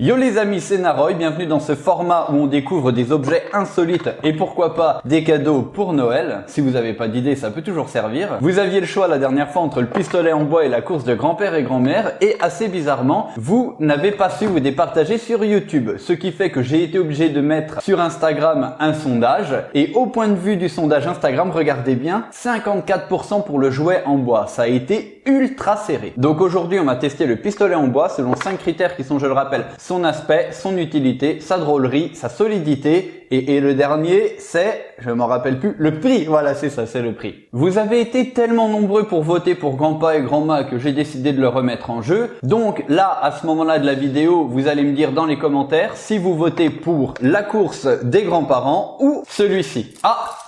Yo les amis, c'est Naroy, bienvenue dans ce format où on découvre des objets insolites et pourquoi pas des cadeaux pour Noël. Si vous n'avez pas d'idée, ça peut toujours servir. Vous aviez le choix la dernière fois entre le pistolet en bois et la course de grand-père et grand-mère et assez bizarrement, vous n'avez pas su vous départager sur YouTube. Ce qui fait que j'ai été obligé de mettre sur Instagram un sondage et au point de vue du sondage Instagram, regardez bien, 54% pour le jouet en bois. Ça a été ultra serré. Donc aujourd'hui, on va tester le pistolet en bois selon 5 critères qui sont, je le rappelle, son aspect, son utilité, sa drôlerie, sa solidité et le dernier c'est, je m'en rappelle plus, le prix. Voilà, c'est ça, c'est le prix. Vous avez été tellement nombreux pour voter pour grand-pa et grand-ma que j'ai décidé de le remettre en jeu. Donc là, à ce moment-là de la vidéo, vous allez me dire dans les commentaires si vous votez pour la course des grands-parents ou celui-ci. Ah,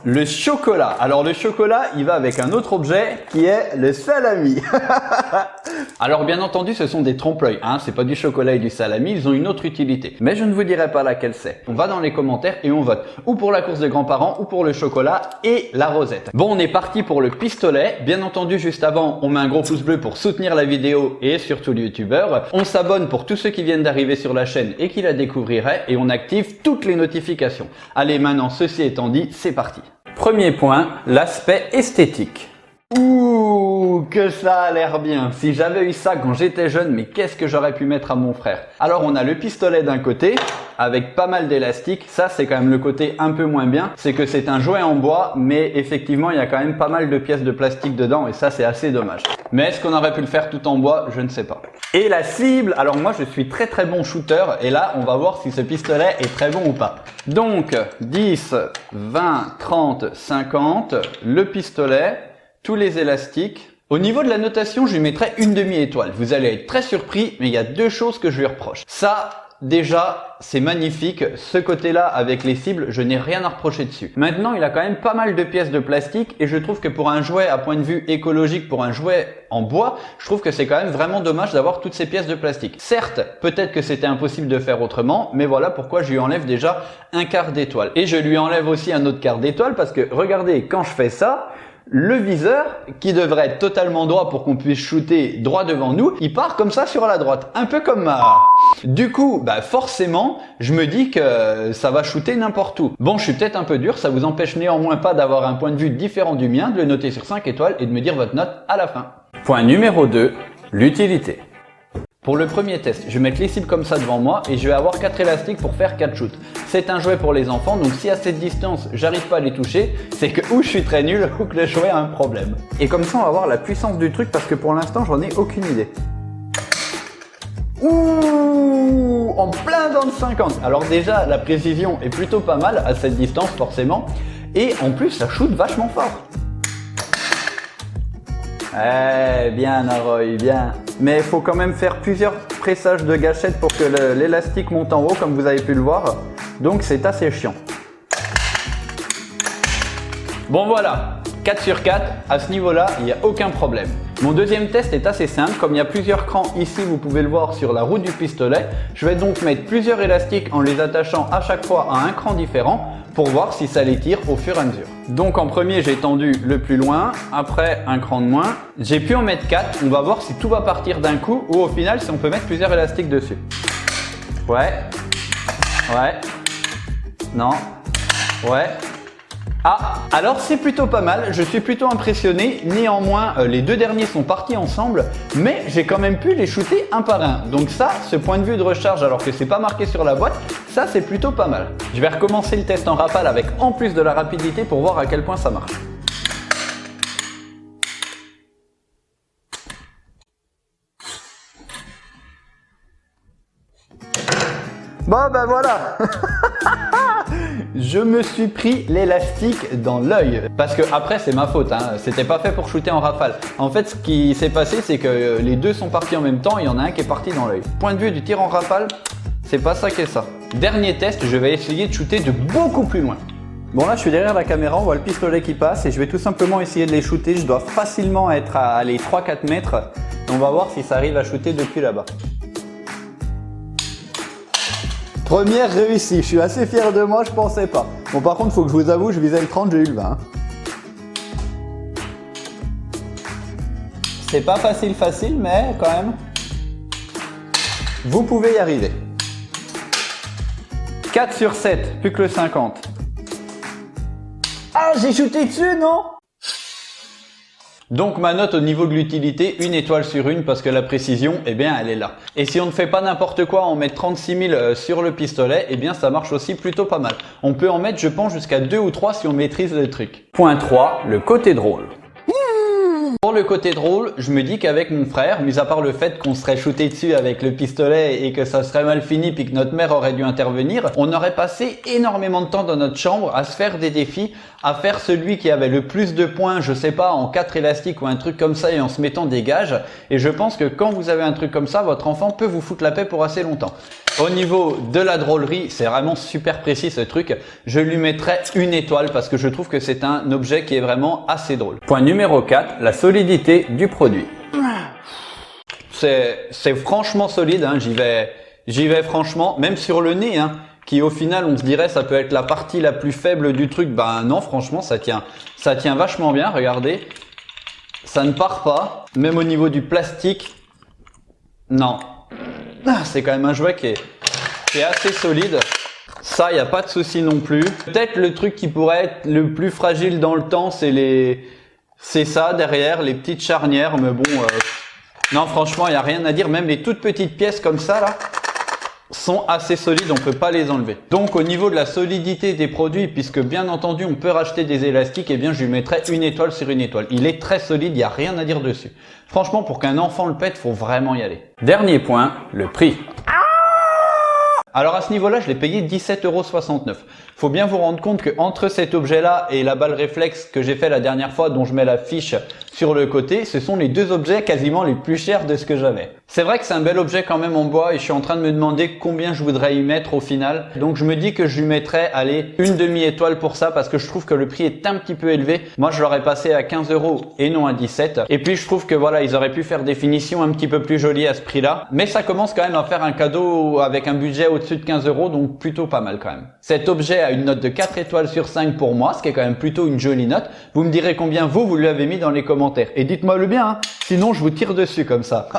le chocolat. Alors le chocolat, il va avec un autre objet qui est le salami. Alors bien entendu, ce sont des trompe-l'œil, hein, c'est pas du chocolat et du salami, ils ont une autre utilité. Mais je ne vous dirai pas laquelle c'est. On va dans les commentaires et on vote. Ou pour la course des grands-parents, ou pour le chocolat et la rosette. Bon, on est parti pour le pistolet. Bien entendu, juste avant, on met un gros pouce bleu pour soutenir la vidéo et surtout le youtubeur. On s'abonne pour tous ceux qui viennent d'arriver sur la chaîne et qui la découvriraient. Et on active toutes les notifications. Allez, maintenant, ceci étant dit, c'est parti. Premier point, l'aspect esthétique. Ouh, que ça a l'air bien. Si j'avais eu ça quand j'étais jeune, mais qu'est-ce que j'aurais pu mettre à mon frère? Alors on a le pistolet d'un côté, avec pas mal d'élastique. Ça c'est quand même le côté un peu moins bien. C'est que c'est un jouet en bois, mais effectivement il y a quand même pas mal de pièces de plastique dedans et ça c'est assez dommage. Mais est-ce qu'on aurait pu le faire tout en bois? Je ne sais pas. Et la cible, alors moi je suis très bon shooter et là on va voir si ce pistolet est très bon ou pas. Donc 10, 20, 30, 50, le pistolet, tous les élastiques. Au niveau de la notation, je lui mettrai une demi-étoile. Vous allez être très surpris, mais il y a deux choses que je lui reproche. Ça, déjà, c'est magnifique. Ce côté-là, avec les cibles, je n'ai rien à reprocher dessus. Maintenant, il a quand même pas mal de pièces de plastique et je trouve que pour un jouet, à point de vue écologique, pour un jouet en bois, je trouve que c'est quand même vraiment dommage d'avoir toutes ces pièces de plastique. Certes, peut-être que c'était impossible de faire autrement, mais voilà pourquoi je lui enlève déjà un quart d'étoile. Et je lui enlève aussi un autre quart d'étoile parce que, regardez, quand je fais ça, le viseur, qui devrait être totalement droit pour qu'on puisse shooter droit devant nous, il part comme ça sur la droite, un peu comme ma... Du coup, forcément, je me dis que ça va shooter n'importe où. Bon, je suis peut-être un peu dur, ça vous empêche néanmoins pas d'avoir un point de vue différent du mien, de le noter sur 5 étoiles et de me dire votre note à la fin. Point numéro 2, l'utilité. Pour le premier test, je vais mettre les cibles comme ça devant moi et je vais avoir 4 élastiques pour faire 4 shoots. C'est un jouet pour les enfants, donc si à cette distance, j'arrive pas à les toucher, c'est que ou je suis très nul ou que le jouet a un problème. Et comme ça, on va voir la puissance du truc parce que pour l'instant, j'en ai aucune idée. Ouh, en plein dans le 50. Alors déjà, la précision est plutôt pas mal à cette distance forcément. Et en plus, ça shoot vachement fort. Eh bien Naroy, bien. Mais il faut quand même faire plusieurs pressages de gâchette pour que l'élastique monte en haut comme vous avez pu le voir. Donc c'est assez chiant. Bon voilà, 4 sur 4, à ce niveau-là, il n'y a aucun problème. Mon deuxième test est assez simple, comme il y a plusieurs crans ici, vous pouvez le voir sur la roue du pistolet. Je vais donc mettre plusieurs élastiques en les attachant à chaque fois à un cran différent pour voir si ça les tire au fur et à mesure. Donc en premier, j'ai tendu le plus loin, après un cran de moins. J'ai pu en mettre 4, on va voir si tout va partir d'un coup ou au final si on peut mettre plusieurs élastiques dessus. Ouais, non, ouais. Ah, alors c'est plutôt pas mal, je suis plutôt impressionné. Néanmoins, les deux derniers sont partis ensemble, mais j'ai quand même pu les shooter un par un. Donc ça, ce point de vue de recharge, alors que c'est pas marqué sur la boîte, ça c'est plutôt pas mal. Je vais recommencer le test en rafale avec en plus de la rapidité pour voir à quel point ça marche. Bon ben voilà. Je me suis pris l'élastique dans l'œil. Parce que après c'est ma faute, hein. C'était pas fait pour shooter en rafale. En fait ce qui s'est passé c'est que les deux sont partis en même temps et il y en a un qui est parti dans l'œil. Point de vue du tir en rafale, c'est pas ça qu'est ça. Dernier test, je vais essayer de shooter de beaucoup plus loin. Bon là je suis derrière la caméra, on voit le pistolet qui passe et je vais tout simplement essayer de les shooter. Je dois facilement être à les 3-4 mètres. On va voir si ça arrive à shooter depuis là-bas. Première réussie, je suis assez fier de moi, je pensais pas. Bon par contre, faut que je vous avoue, je visais le 30, j'ai eu le 20. C'est pas facile, mais quand même. Vous pouvez y arriver. 4 sur 7, plus que le 50. Ah, j'ai shooté dessus, non? Donc ma note au niveau de l'utilité, 1 étoile sur 1 parce que la précision, eh bien elle est là. Et si on ne fait pas n'importe quoi, on met 36 000 sur le pistolet, eh bien ça marche aussi plutôt pas mal. On peut en mettre, je pense, jusqu'à 2 ou 3 si on maîtrise le truc. Point 3, le côté drôle. Pour le côté drôle, je me dis qu'avec mon frère, mis à part le fait qu'on serait shooté dessus avec le pistolet et que ça serait mal fini puis que notre mère aurait dû intervenir, on aurait passé énormément de temps dans notre chambre à se faire des défis, à faire celui qui avait le plus de points, je sais pas, en 4 élastiques ou un truc comme ça et en se mettant des gages. Et je pense que quand vous avez un truc comme ça, votre enfant peut vous foutre la paix pour assez longtemps. Au niveau de la drôlerie, c'est vraiment super précis ce truc. Je lui mettrais 1 étoile parce que je trouve que c'est un objet qui est vraiment assez drôle. Point numéro 4, la solidité du produit. C'est franchement solide, hein. J'y vais franchement, même sur le nez, hein, qui au final on se dirait ça peut être la partie la plus faible du truc. Ben non, franchement ça tient vachement bien, regardez. Ça ne part pas, même au niveau du plastique. Non. C'est quand même un jouet qui est assez solide. Ça, il n'y a pas de souci non plus. Peut-être le truc qui pourrait être le plus fragile dans le temps, c'est ça derrière, les petites charnières. Mais bon, non, franchement, il n'y a rien à dire. Même les toutes petites pièces comme ça, là, sont assez solides, on peut pas les enlever. Donc au niveau de la solidité des produits, puisque bien entendu on peut racheter des élastiques, eh bien je lui mettrais 1 étoile sur 1 étoile. Il est très solide, il n'y a rien à dire dessus. Franchement, pour qu'un enfant le pète, faut vraiment y aller. Dernier point, le prix. Alors à ce niveau-là, je l'ai payé 17,69 €. Faut bien vous rendre compte que entre cet objet-là et la balle réflexe que j'ai fait la dernière fois, dont je mets la fiche sur le côté, ce sont les deux objets quasiment les plus chers de ce que j'avais. C'est vrai que c'est un bel objet quand même en bois et je suis en train de me demander combien je voudrais y mettre au final. Donc je me dis que je lui mettrais, allez, 1 demi-étoile pour ça parce que je trouve que le prix est un petit peu élevé. Moi, je l'aurais passé à 15 € et non à 17. Et puis je trouve que voilà, ils auraient pu faire des finitions un petit peu plus jolies à ce prix-là. Mais ça commence quand même à faire un cadeau avec un budget au-dessus de 15 €, donc plutôt pas mal quand même. Cet objet a une note de 4 étoiles sur 5 pour moi, ce qui est quand même plutôt une jolie note. Vous me direz combien vous lui avez mis dans les commentaires. Et dites-moi le bien, hein, sinon je vous tire dessus comme ça,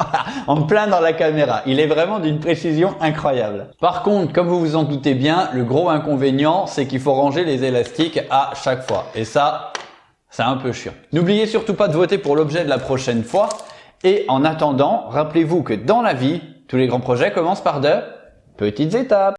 en plein dans la caméra. Il est vraiment d'une précision incroyable. Par contre, comme vous vous en doutez bien, le gros inconvénient, c'est qu'il faut ranger les élastiques à chaque fois. Et ça, c'est un peu chiant. N'oubliez surtout pas de voter pour l'objet de la prochaine fois. Et en attendant, rappelez-vous que dans la vie, tous les grands projets commencent par de petites étapes.